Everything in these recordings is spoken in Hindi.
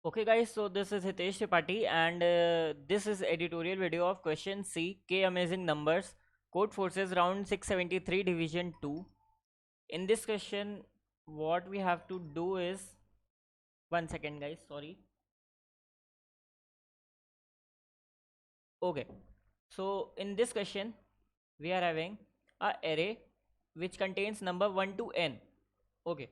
Okay guys, so this is Hitesh Tripathi and this is editorial video of question C, K amazing numbers, code forces round 673 division 2. In this question, what we have to do is, one second guys, sorry. Okay, so in this question, we are having a array which contains number 1 to n. Okay,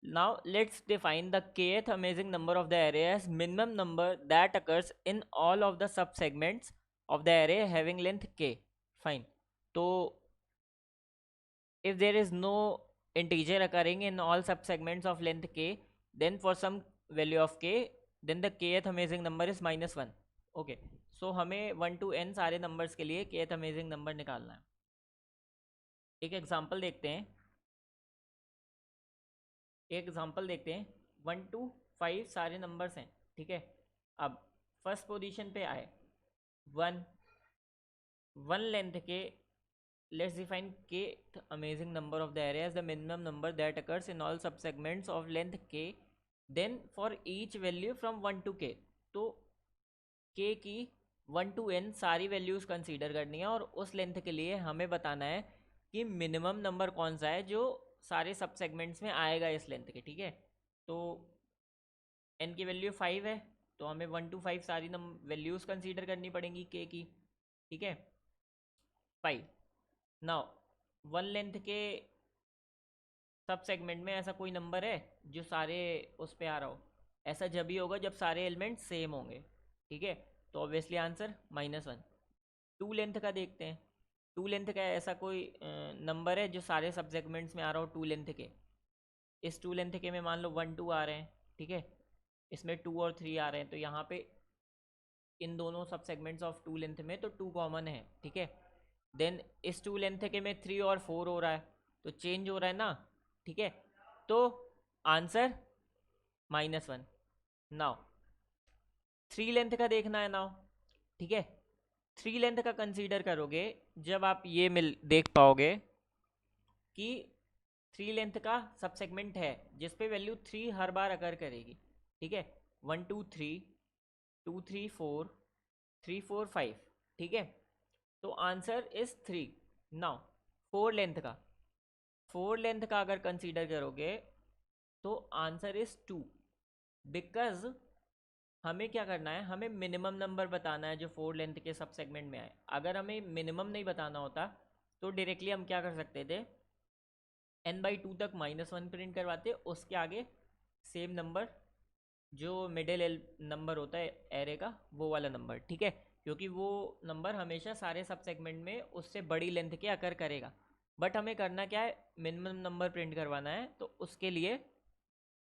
now let's define the kth amazing number of the array as minimum number that occurs in all of the subsegments of the array having length k. Fine. So if there is no integer occurring in all subsegments of length k, then for some value of k, then the kth amazing number is -1. Okay. So हमें 1 to n सारे नंबर्स के लिए kth amazing number निकालना है. एक एग्जांपल देखते हैं. वन टू फाइव सारे नंबर्स हैं. ठीक है. अब फर्स्ट पोजीशन पे आए one. One length k let's define k amazing number of the array as the minimum number that occurs in all subsegments of length k. Then for each value from one to k, तो के की वन टू एन सारी वैल्यूज कंसीडर करनी है और उस लेंथ के लिए हमें बताना है कि मिनिमम नंबर कौन सा है जो सारे सब सेगमेंट्स में आएगा इस लेंथ के. ठीक है. तो एन की वैल्यू 5 है, तो हमें 1 to 5 सारी वैल्यूज कंसीडर करनी पड़ेंगी के की. ठीक है. 5. नाउ वन लेंथ के सब सेगमेंट में ऐसा कोई नंबर है जो सारे उस पे आ रहा हो. ऐसा जब ही होगा जब सारे एलिमेंट सेम होंगे. ठीक है. तो ऑब्वियसली आंसर -1. टू लेंथ का देखते हैं. टू लेंथ का ऐसा कोई नंबर है जो सारे सब सेगमेंट्स में आ रहा हो टू लेंथ के. इस टू लेंथ के में मान लो 1 2 आ रहे हैं. ठीक है. इसमें 2 और 3 आ रहे हैं, तो यहाँ पे इन दोनों सब सेगमेंट्स ऑफ टू लेंथ में तो 2 कॉमन है. ठीक है. देन इस टू लेंथ के में 3 और 4 हो रहा है, तो चेंज हो रहा है ना. ठीक है. तो आंसर -1. नाउ थ्री लेंथ का देखना है नाउ. ठीक है. थ्री लेंथ का कंसीडर करोगे जब आप ये मिल देख पाओगे कि थ्री लेंथ का सब सेगमेंट है जिसपे वैल्यू 3 हर बार अकर करेगी. ठीक है. 1 2 3, 2 3 4, 3 4 5. ठीक है. तो answer is 3. Now four length का अगर कंसीडर करोगे तो आंसर इज 2. बिकॉज हमें क्या करना है, हमें मिनिमम नंबर बताना है जो फोर लेंथ के सब सेगमेंट में आए. अगर हमें मिनिमम नहीं बताना होता तो डायरेक्टली हम क्या कर सकते थे, n/2 तक -1 प्रिंट करवाते, उसके आगे सेम नंबर जो मिडिल नंबर होता है एरे का वो वाला नंबर. ठीक है. क्योंकि वो नंबर हमेशा सारे सब सेगमेंट में उससे बड़ी लेंथ के अकर करेगा. बट हमें करना क्या है, मिनिमम नंबर प्रिंट करवाना है, तो उसके लिए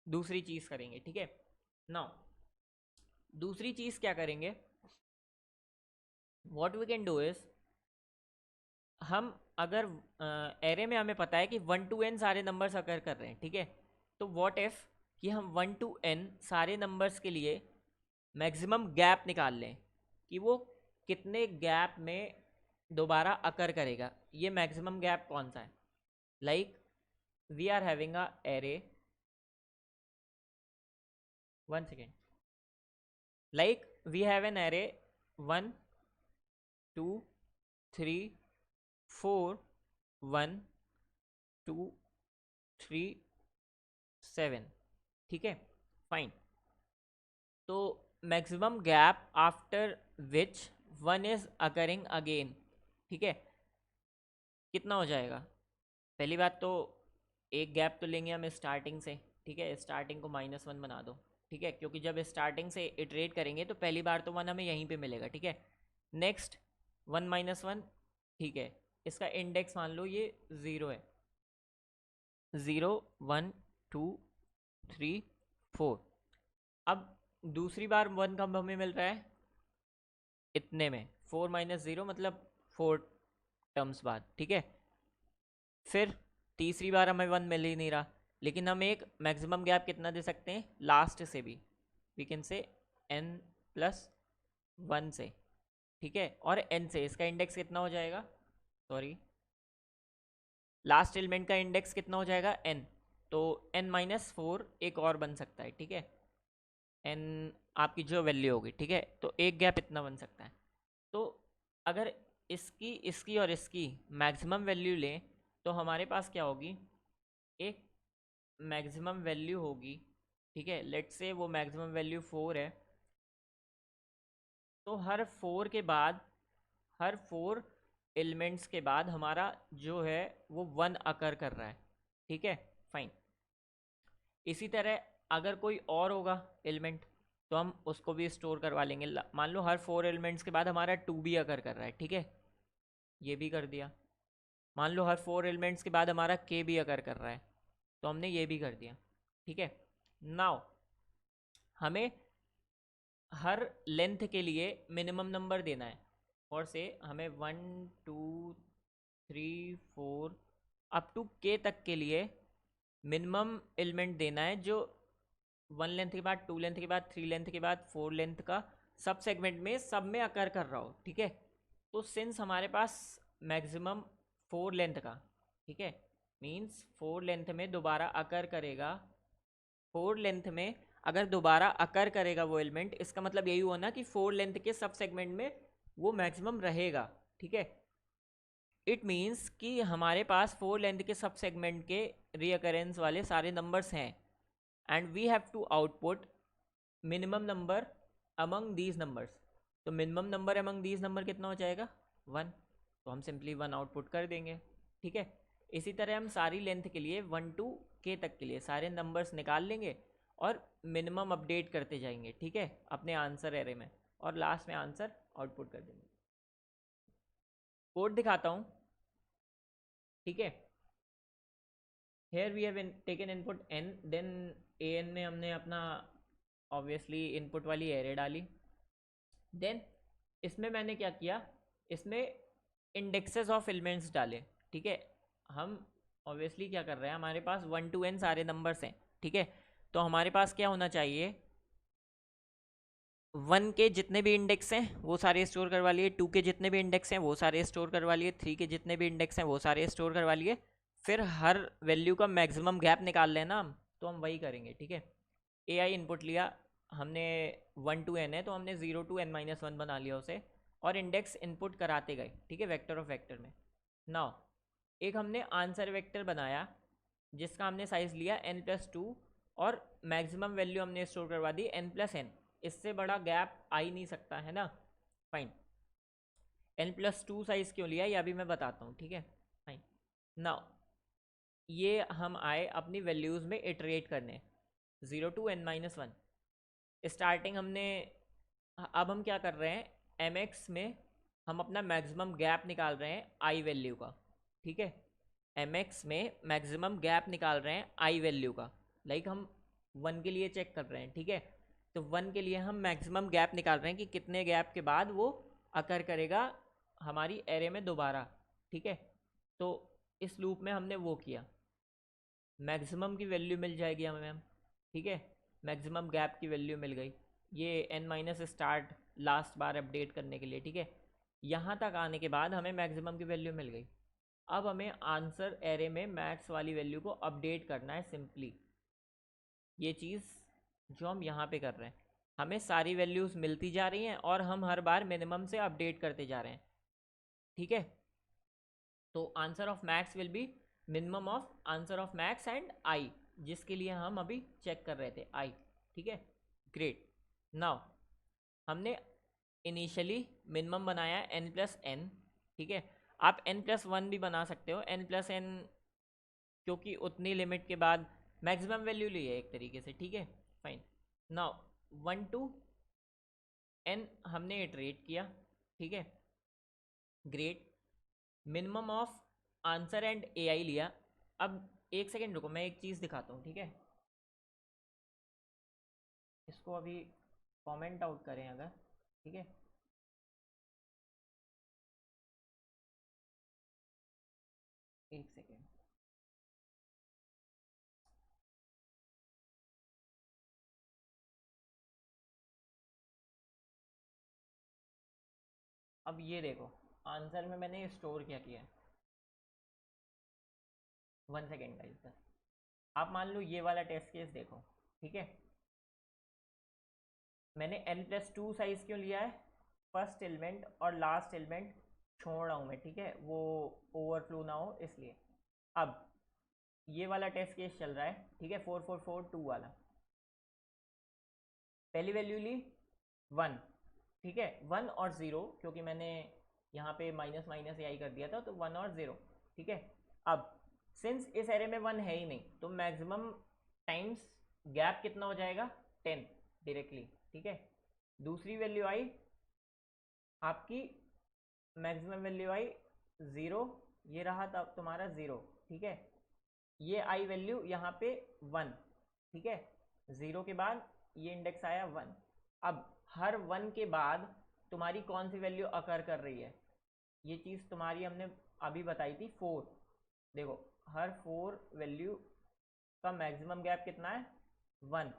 दूसरी चीज़ करेंगे. ठीक है. नाउ दूसरी चीज़ क्या करेंगे, what we can do is, हम अगर एरे में हमें पता है कि 1 to n सारे नंबर्स अकर कर रहे हैं. ठीक है. तो व्हाट इफ़ कि हम 1 to n सारे नंबर्स के लिए मैक्सिमम गैप निकाल लें कि वो कितने गैप में दोबारा अकर करेगा. ये मैक्सिमम गैप कौन सा है. Like we are having a array, one second, like we have an array 1 2 3 4 1 2 3 7. ठीक है. फाइन. तो maximum gap after which one is occurring again. ठीक है. कितना हो जाएगा, पहली बात तो एक गैप तो लेंगे हम स्टार्टिंग से. ठीक है. स्टार्टिंग को -1 बना दो. ठीक है. क्योंकि जब स्टार्टिंग से इटरेट करेंगे तो पहली बार तो 1 हमें यहीं पे मिलेगा. ठीक है. नेक्स्ट 1 -1. ठीक है. इसका इंडेक्स मान लो ये 0 है. 0 1 2 3 4. अब दूसरी बार 1 कब हमें मिल रहा है, इतने में 4 - 0 मतलब 4 टर्म्स बाद. ठीक है. फिर तीसरी बार हमें 1 मिल ही नहीं रहा, लेकिन हम एक मैक्सिमम गैप कितना दे सकते हैं लास्ट से भी, वी कैन से n+1 से. ठीक है. और n से इसका इंडेक्स कितना हो जाएगा, सॉरी लास्ट एलिमेंट का इंडेक्स कितना हो जाएगा n, तो n-4 एक और बन सकता है. ठीक है. एन आपकी जो वैल्यू होगी, ठीक है, तो एक गैप इतना बन सकता है। तो अगर इसकी इसकी और इसकी मैक्सिमम वैल्यू लें तो हमारे पास क्या होगी, एक मैक्सिमम वैल्यू होगी, ठीक है, लेट्स से वो मैक्सिमम वैल्यू 4 है। तो हर फोर एलिमेंट्स के बाद हमारा जो है वो 1 अकर कर रहा है, ठीक है, फाइन। इसी तरह अगर कोई और होगा एलिमेंट तो हम उसको भी स्टोर करवा लेंगे। मान लो हर 4 एलिमेंट्स के बाद हमारा 2 भी अकर कर रहा है, ठीक है, ये भी कर दिया। मान लो हर 4 एलिमेंट्स के बाद हमारा के भी अकर कर रहा है, तो हमने ये भी कर दिया, ठीक है। नाउ हमें हर लेंथ के लिए मिनिमम नंबर देना है, और से हमें 1 2 3 4 अप टू के तक के लिए मिनिमम एलिमेंट देना है, जो 1 लेंथ के बाद 2 लेंथ के बाद 3 लेंथ के बाद 4 लेंथ का सब सेगमेंट में सब में अकर कर रहा हो, ठीक है। तो सिंस हमारे पास मैक्सिमम 4 लेंथ का, ठीक है, मीन्स 4 लेंथ में दोबारा अकर करेगा, 4 लेंथ में अगर दोबारा अकर करेगा वो एलिमेंट, इसका मतलब यही हुआ ना कि 4 लेंथ के सब सेगमेंट में वो मैक्सिमम रहेगा, ठीक है। इट मीन्स कि हमारे पास 4 लेंथ के सब सेगमेंट के रीअकरेंस वाले सारे नंबर्स हैं, and we have to output minimum number among these numbers. तो minimum number among these number कितना हो जाएगा, 1। तो हम सिंपली 1 आउटपुट कर देंगे, ठीक है। इसी तरह हम सारी लेंथ के लिए 1 टू के तक के लिए सारे नंबर्स निकाल लेंगे और मिनिमम अपडेट करते जाएंगे, ठीक है, अपने आंसर एरे में, और लास्ट में आंसर आउटपुट कर देंगे। कोड दिखाता हूँ, ठीक है। Here we have taken input n, then an में हमने अपना ऑब्वियसली इनपुट वाली एरे डाली। देन इसमें मैंने क्या किया, इसमें इंडेक्सेस ऑफ एलिमेंट्स डाले, ठीक है। हम ऑब्वियसली क्या कर रहे हैं, हमारे पास 1 to n सारे नंबर्स हैं, ठीक है। तो हमारे पास क्या होना चाहिए, 1 के जितने भी इंडेक्स हैं वो सारे स्टोर करवा लिए, 2 के जितने भी इंडेक्स हैं वो सारे स्टोर करवा लिए, 3 के जितने भी इंडेक्स हैं वो सारे स्टोर करवा लिए। फिर हर वैल्यू का मैक्सिमम गैप निकाल लेना हम, तो हम वही करेंगे, ठीक है। ए आई इनपुट लिया हमने, 1 to n है तो हमने 0 to n-1 बना लिया उसे, और इंडेक्स इनपुट कराते गए, ठीक है, वेक्टर ऑफ वेक्टर में। नाउ एक हमने आंसर वेक्टर बनाया जिसका हमने साइज लिया n+2, और मैक्सिमम वैल्यू हमने स्टोर करवा दी n+n। इससे बड़ा गैप आ ही नहीं सकता है ना, फाइन। n+2 साइज क्यों लिया ये अभी मैं बताता हूँ, ठीक है, फाइन। नाउ ये हम आए अपनी वैल्यूज़ में इटरेट करने, 0 to n-1 स्टार्टिंग हमने। अब हम क्या कर रहे हैं, एम एक्स में हम अपना मैक्सिमम गैप निकाल रहे हैं आई वैल्यू का, ठीक है। एम एक्स में मैक्सिमम गैप निकाल रहे हैं आई वैल्यू का, लाइक हम 1 के लिए चेक कर रहे हैं, ठीक है। तो 1 के लिए हम मैक्सिमम गैप निकाल रहे हैं कि कितने गैप के बाद वो अकर करेगा हमारी एरे में दोबारा, ठीक है। तो इस लूप में हमने वो किया, मैक्सिमम की वैल्यू मिल जाएगी हमें हम, ठीक है, मैक्सिमम गैप की वैल्यू मिल गई, ये n-स्टार्ट लास्ट बार अपडेट करने के लिए, ठीक है। यहाँ तक आने के बाद हमें मैक्सिमम की वैल्यू मिल गई। अब हमें आंसर एरे में मैक्स वाली वैल्यू को अपडेट करना है सिंपली, ये चीज़ जो हम यहाँ पे कर रहे हैं। हमें सारी वैल्यूज़ मिलती जा रही हैं और हम हर बार मिनिमम से अपडेट करते जा रहे हैं, ठीक है। तो answer of max will be minimum of answer of max and I, जिसके लिए हम अभी चेक कर रहे थे आई, ठीक है, ग्रेट। नाउ हमने इनिशियली मिनिमम बनाया n+n, ठीक है। आप n+1 भी बना सकते हो, n+n, क्योंकि उतनी लिमिट के बाद मैक्सिमम वैल्यू ली है एक तरीके से, ठीक है, फाइन। नाउ 1 to n हमने इटरेट किया, ठीक है, great. Minimum of answer and a i लिया। अब एक सेकेंड रुको, मैं एक चीज़ दिखाता हूँ, ठीक है। इसको अभी कमेंट आउट करें अगर, ठीक है। एक सेकेंड, अब ये देखो आंसर में मैंने स्टोर क्या किया है, 1 सेकेंड का। आप मान लो ये वाला टेस्ट केस देखो, ठीक है। मैंने n+2 साइज क्यों लिया है, फर्स्ट एलिमेंट और लास्ट एलिमेंट छोड़ रहा हूँ मैं, ठीक है, वो ओवरफ्लो ना हो इसलिए। अब ये वाला टेस्ट केस चल रहा है, ठीक है, 4442 वाला। पहली वैल्यू ली 1, ठीक है, 1 और 0, क्योंकि मैंने यहाँ पे माइनस माइनस आई कर दिया था, तो 1 और 0, ठीक है। अब सिंस इस एरे में 1 है ही नहीं, तो मैक्सिमम टाइम्स गैप कितना हो जाएगा, 10 डायरेक्टली, ठीक है। दूसरी वैल्यू आई आपकी, मैक्सिमम वैल्यू आई 0, ये रहा था तुम्हारा 0, ठीक है। ये आई वैल्यू यहाँ पे 1, ठीक है, 0 के बाद ये इंडेक्स आया 1। अब हर 1 के बाद तुम्हारी कौन सी वैल्यू अकर कर रही है, ये चीज़ तुम्हारी हमने अभी बताई थी 4। देखो हर 4 वैल्यू का मैक्सिमम गैप कितना है, 1,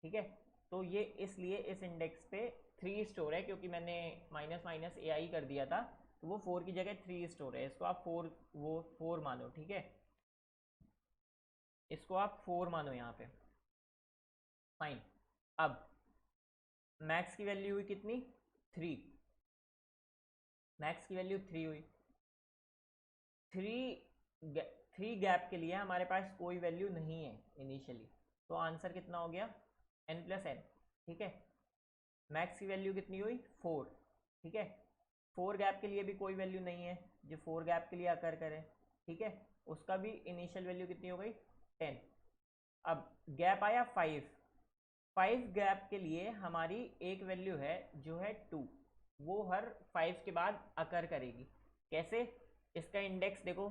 ठीक है। तो ये इसलिए इस इंडेक्स पे 3 स्टोर है, क्योंकि मैंने माइनस माइनस ए आई कर दिया था, तो वो 4 की जगह 3 स्टोर है। इसको आप 4 मानो, ठीक है, इसको आप 4 मानो यहाँ पे, फाइन। अब मैक्स की वैल्यू हुई कितनी, 3, मैक्स की वैल्यू 3 हुई। 3 गैप के लिए हमारे पास कोई वैल्यू नहीं है इनिशियली, तो आंसर कितना हो गया, n+n, ठीक है। मैक्स की वैल्यू कितनी हुई, 4, ठीक है। 4 गैप के लिए भी कोई वैल्यू नहीं है जो 4 गैप के लिए अकर करे, ठीक है, उसका भी इनिशियल वैल्यू कितनी हो गई, 10। अब गैप आया 5 गैप के लिए हमारी एक वैल्यू है जो है 2, वो हर 5 के बाद अकर करेगी। कैसे, इसका इंडेक्स देखो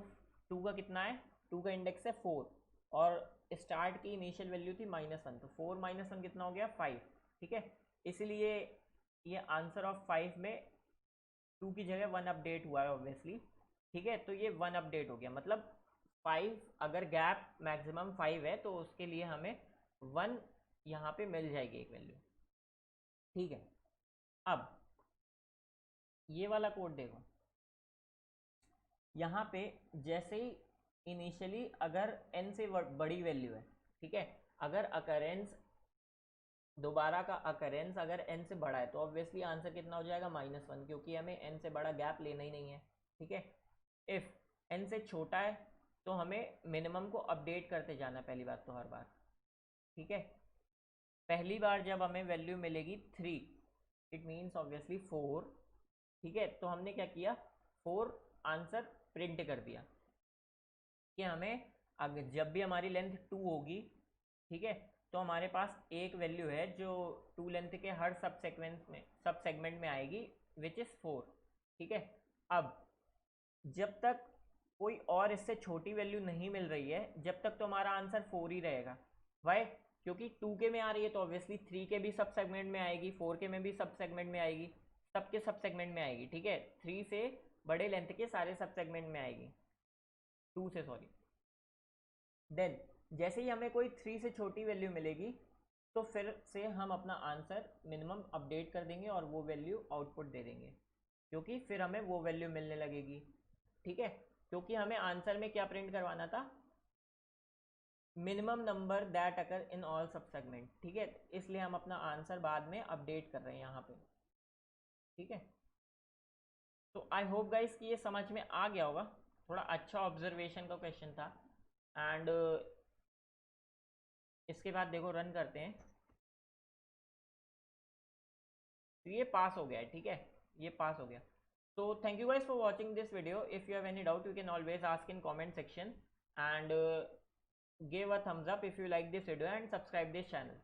2 का कितना है, 2 का इंडेक्स है 4, और स्टार्ट की इनिशियल वैल्यू थी -1, तो 4 - 1 कितना हो गया, 5, ठीक है। इसलिए ये आंसर ऑफ 5 में 2 की जगह 1 अपडेट हुआ है ऑब्वियसली, ठीक है। तो ये 1 अपडेट हो गया, मतलब 5, अगर गैप मैक्सिमम 5 है तो उसके लिए हमें 1 यहाँ पे मिल जाएगी एक वैल्यू, ठीक है। अब ये वाला कोड देखो, यहाँ पे जैसे ही इनिशियली अगर n से बड़ी वैल्यू है, ठीक है, अगर अकरेंस दोबारा का अकरेंस अगर n से बड़ा है तो ऑब्वियसली आंसर कितना हो जाएगा, -1, क्योंकि हमें n से बड़ा गैप लेना ही नहीं है, ठीक है। इफ़ n से छोटा है तो हमें मिनिमम को अपडेट करते जाना, पहली बात तो हर बार, ठीक है। पहली बार जब हमें वैल्यू मिलेगी 3, इट मीन्स ऑब्वियसली 4, ठीक है, तो हमने क्या किया, 4 आंसर प्रिंट कर दिया कि हमें अगर जब भी हमारी लेंथ 2 होगी, ठीक है, तो हमारे पास एक वैल्यू है जो 2 लेंथ के हर सब सेगमेंट में आएगी, विच इज़ 4, ठीक है। अब जब तक कोई और इससे छोटी वैल्यू नहीं मिल रही है, जब तक तो हमारा आंसर 4 ही रहेगा। वाई, क्योंकि 2 के में आ रही है तो ऑब्वियसली 3 के भी सब सेगमेंट में आएगी, 4 के में भी सब सेगमेंट में आएगी, सबके सब सेगमेंट में आएगी, ठीक है। 3 से बड़े लेंथ के सारे सब सेगमेंट में आएगी, 2 से सॉरी। देन जैसे ही हमें कोई 3 से छोटी वैल्यू मिलेगी तो फिर से हम अपना आंसर मिनिमम अपडेट कर देंगे और वो वैल्यू आउटपुट दे देंगे, क्योंकि फिर हमें वो वैल्यू मिलने लगेगी, ठीक है। क्योंकि हमें आंसर में क्या प्रिंट करवाना था, minimum number that occur in all सब सेगमेंट, ठीक है, इसलिए हम अपना आंसर बाद में अपडेट कर रहे हैं यहाँ पे, ठीक है। तो आई होप गाइस कि ये समझ में आ गया होगा, थोड़ा अच्छा ऑब्जर्वेशन का क्वेश्चन था। एंड इसके बाद देखो रन करते हैं, तो ये पास हो गया है, ठीक है, ये पास हो गया। तो thank you guys for watching this video. If you have any doubt you can always ask in comment section, and give a thumbs up if you like this video and subscribe this channel.